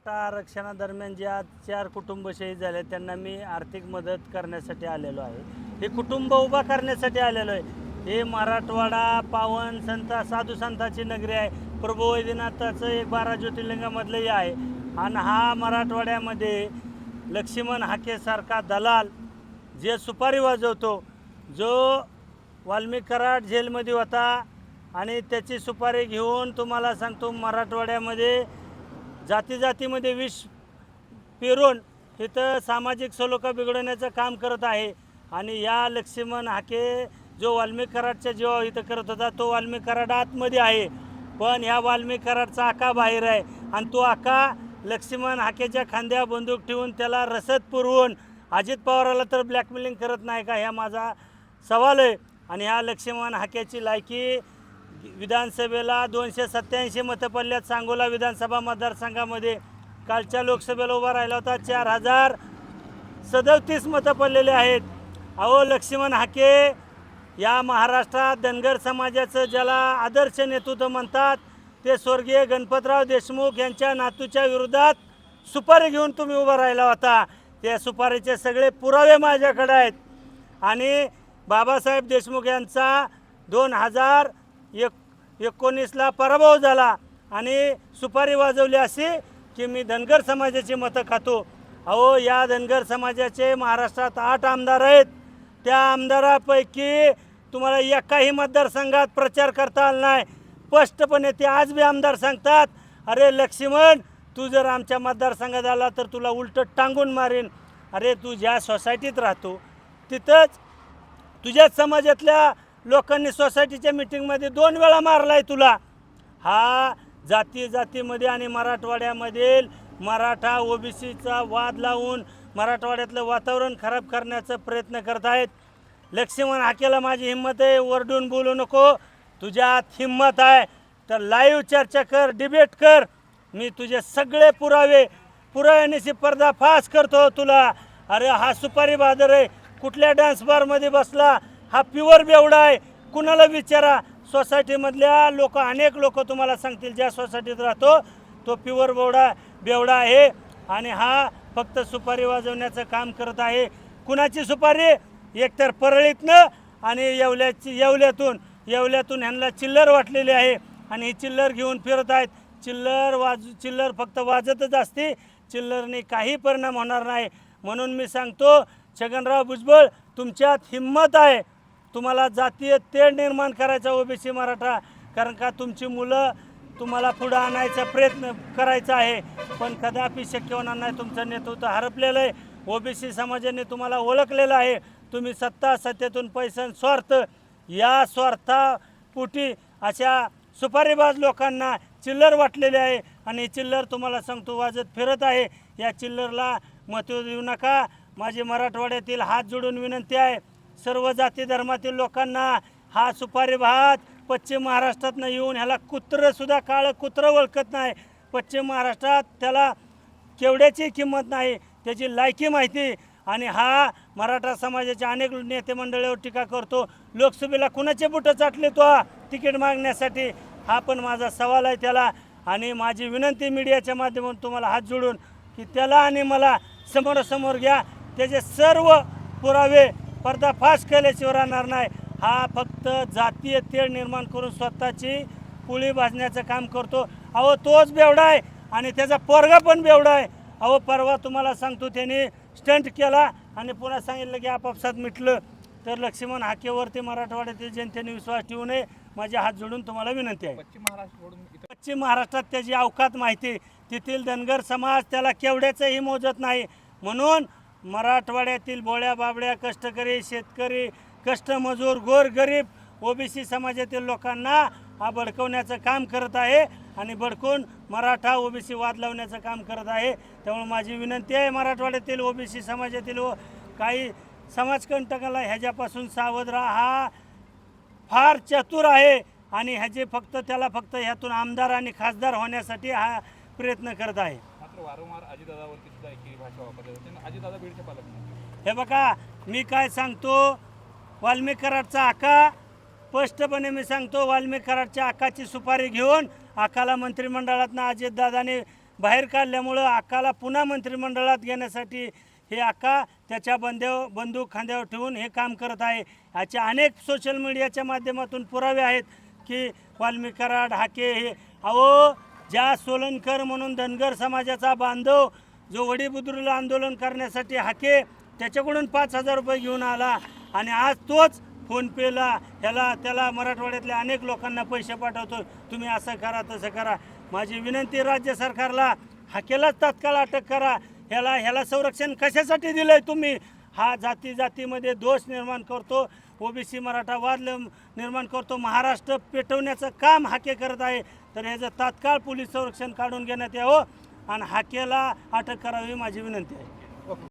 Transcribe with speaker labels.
Speaker 1: आरक्षणादरम्यान ज्या 4 कुटुंब शहीद झाले त्यांना मी आर्थिक मदत करण्यासाठी आलेलो आहे. हे कुटुंब उभा करण्यासाठी आलेलो आहे. हे मराठवाडा पावन संत साधू संतांची नगरी आहे. प्रभू वैद्यनाथाचं एक 12 ज्योतिर्लिंगामधलंही आहे. आणि हा मराठवाड्यामध्ये लक्ष्मण हाकेसारखा दलाल जे सुपारी वाजवतो, जो वाल्मिक कराड जेलमध्ये होता आणि त्याची सुपारी घेऊन तुम्हाला सांगतो मराठवाड्यामध्ये जातीमध्ये विष पेरून इथं सामाजिक सलोखा बिघडवण्याचं काम करत आहे. आणि या लक्ष्मण हाके जो वाल्मिक कराडच्या जीवावर इथं करत होता, तो वाल्मिक कराड आतमध्ये आहे, पण ह्या वाल्मिक कराडचा आका बाहेर आहे. आणि तो आका लक्ष्मण हाकेच्या खांद्या बंदूक ठेवून त्याला रसद पुरवून अजित पवाराला तर ब्लॅकमेलिंग करत नाही का, ह्या माझा सवाल आहे. आणि ह्या लक्ष्मण हाकेची लायकी विधानसभेला 287 मतं पडल्यात. सांगोला विधानसभा मतदारसंघामध्ये कालच्या लोकसभेला उभा राहिला होता, 4037 मतं पडलेले आहेत. अहो लक्ष्मण हाके या महाराष्ट्रात धनगर समाजाचं ज्याला आदर्श नेतृत्व म्हणतात, ते स्वर्गीय गणपतराव देशमुख यांच्या नातूच्या विरोधात सुपारी घेऊन तुम्ही उभा राहिला होता. त्या सुपारीचे सगळे पुरावे माझ्याकडे आहेत. आणि बाबासाहेब देशमुख यांचा 2019ला पराभव झाला आणि सुपारी वाजवली अशी की मी धनगर समाजाची मतं खातो. अहो या धनगर समाजाचे महाराष्ट्रात 8 आमदार आहेत. त्या आमदारापैकी तुम्हाला एकाही मतदारसंघात प्रचार करता आला नाही. स्पष्टपणे ते आज बी आमदार सांगतात, अरे लक्ष्मण तू जर आमच्या मतदारसंघात आला तर तुला उलटं टांगून मारेन. अरे तू ज्या सोसायटीत राहतो तिथंच तुझ्याच समाजातल्या लोकांनी सोसायटीच्या मिटिंगमध्ये 2 वेळा मारलाय तुला. हा जातीमध्ये आणि मराठवाड्यामधील मराठा ओबीसीचा वाद लावून मराठवाड्यातलं वातावरण खराब करण्याचा प्रयत्न करत आहेत. लक्ष्मण हाकेला माझी हिंमत आहे, वरडून बोलू नको. तुझ्यात हिंमत आहे तर लाईव्ह चर्चा कर, डिबेट कर. मी तुझे सगळे पुराव्यानिशी पर्दाफाश करतो तुला. अरे हा सुपारी बहादर आहे, कुठल्या डान्स बारमध्ये बसला, हा प्युअर बेवडा आहे. कुणाला विचारा, सोसायटीमधल्या अनेक लोक तुम्हाला सांगतील, ज्या सोसायटीत राहतो तो प्युअर बेवडा आहे. आणि हा फक्त सुपारी वाजवण्याचं काम करत आहे. कुणाची सुपारी? एकतर परळीतनं आणि येवल्यातून ह्यांना चिल्लर वाटलेली आहे आणि ही चिल्लर घेऊन फिरत आहेत. चिल्लर फक्त वाजतच असते, चिल्लरने काही परिणाम होणार नाही. म्हणून मी सांगतो छगनराव भुजबळ, तुमच्यात हिंमत आहे, तुम्हाला जातीय तेढ निर्माण करायचा ओबीसी मराठा, कारण का तुमची मुलं तुम्हाला पुढं आणायचा प्रयत्न करायचा आहे, पण कदापि शक्य होणार नाही. तुमचं नेतृत्व हरपलेलं आहे. ओबीसी समाजाने तुम्हाला ओळखलेलं आहे. तुम्ही सत्तेतून पैसा स्वार्थ, या स्वार्थापोटी अशा सुपारीबाज लोकांना चिल्लर वाटलेले आहे. आणि चिल्लर तुम्हाला सांगतो वाजत फिरत आहे. या चिल्लरला महत्त्व देऊ नका. माझी मराठवाड्यातील हात जोडून विनंती आहे, सर्व जाती धर्मातील लोकांना हा सुपारी भात पश्चिम महाराष्ट्रातनं येऊन ह्याला कुत्रंसुद्धा काळं कुत्रं ओळखत नाही. पश्चिम महाराष्ट्रात त्याला केवड्याची किंमत नाही, त्याची लायकी माहिती. आणि हा मराठा समाजाच्या अनेक नेते मंडळीवर टीका करतो. लोकसभेला कुणाचे बुटं चाटले तो तिकीट मागण्यासाठी? हा पण माझा सवाल आहे त्याला. आणि माझी विनंती मीडियाच्या माध्यमातून तुम्हाला हात जोडून की त्याला आणि मला समोरासमोर घ्या. त्याचे सर्व पुरावे पर्दाफाश केल्याशिवाय राहणार नाही. हा फक्त जातीय तेढ निर्माण करून स्वतःची पोळी भाजण्याचं काम करतो. अहो तोच बेवडा आहे आणि त्याचा पोरगा पण बेवडा आहे. अहो परवा तुम्हाला सांगतो त्याने स्टंट केला आणि पुन्हा सांगितलं की आपापसात मिटलं. तर लक्ष्मण हाकेवरती मराठवाड्यातील जनतेने विश्वास ठेवू नये. माझे हात जोडून तुम्हाला विनंती आहे. पश्चिम महाराष्ट्रात त्याची अवकात माहिती, तेथील धनगर समाज त्याला केवढ्याचंही मोजत नाही. म्हणून मराठवाड्यातील बोळ्या बाबड्या कष्टकरी शेतकरी कष्टमजूर गोरगरीब ओबीसी समाजातील लोकांना हा भडकवण्याचं काम करत आहे आणि भडकून मराठा ओबीसी वाद लावण्याचं काम करत आहे. त्यामुळे माझी विनंती आहे, मराठवाड्यातील ओबीसी समाजातील काही समाजकंटकाला ह्याच्यापासून सावध राहा. हा फार चतुर आहे आणि त्याला फक्त ह्यातून आमदार आणि खासदार होण्यासाठी हा प्रयत्न करत आहे.
Speaker 2: मात्र वारंवार अजितदादावरती सुद्धा एकेरी भाषा वापरली जाते. अजितदादा बीडचे पालकमंत्री.
Speaker 1: हे बघा मी काय सांगतो, वाल्मिक कराडचा आका स्पष्टपणे मी सांगतो, वाल्मिक कराडच्या आकाची सुपारी घेऊन आकाला मंत्रिमंडळातनं अजितदादाने बाहेर काढल्यामुळं अक्काला पुन्हा मंत्रिमंडळात घेण्यासाठी हे अक्का त्याच्या बंदूक खांद्यावर ठेवून हे काम करत आहे. याचे अनेक सोशल मीडियाच्या माध्यमातून पुरावे आहेत की वाल्मी कराड हाके हे अहो ज्या सोलनकर म्हणून धनगर समाजाचा बांधव जो वडीबुद्रुला आंदोलन करण्यासाठी हाके त्याच्याकडून 5,000 रुपये घेऊन आला आणि आज तोच फोनपेला त्याला मराठवाड्यातल्या अनेक लोकांना पैसे पाठवतो. तुम्ही असं करा तसं करा. माझी विनंती राज्य सरकारला हाकेलाच तात्काळ अटक करा. ह्याला संरक्षण कशासाठी दिलं आहे तुम्ही? हा जातीमध्ये दोष निर्माण करतो, ओबीसी मराठा वाद निर्माण करतो, महाराष्ट्र पेटवण्याचं काम हाके करत आहे. तर ह्याचं तात्काळ पोलीस संरक्षण काढून घेण्यात यावं आणि हाकेला अटक करावी माझी विनंती आहे.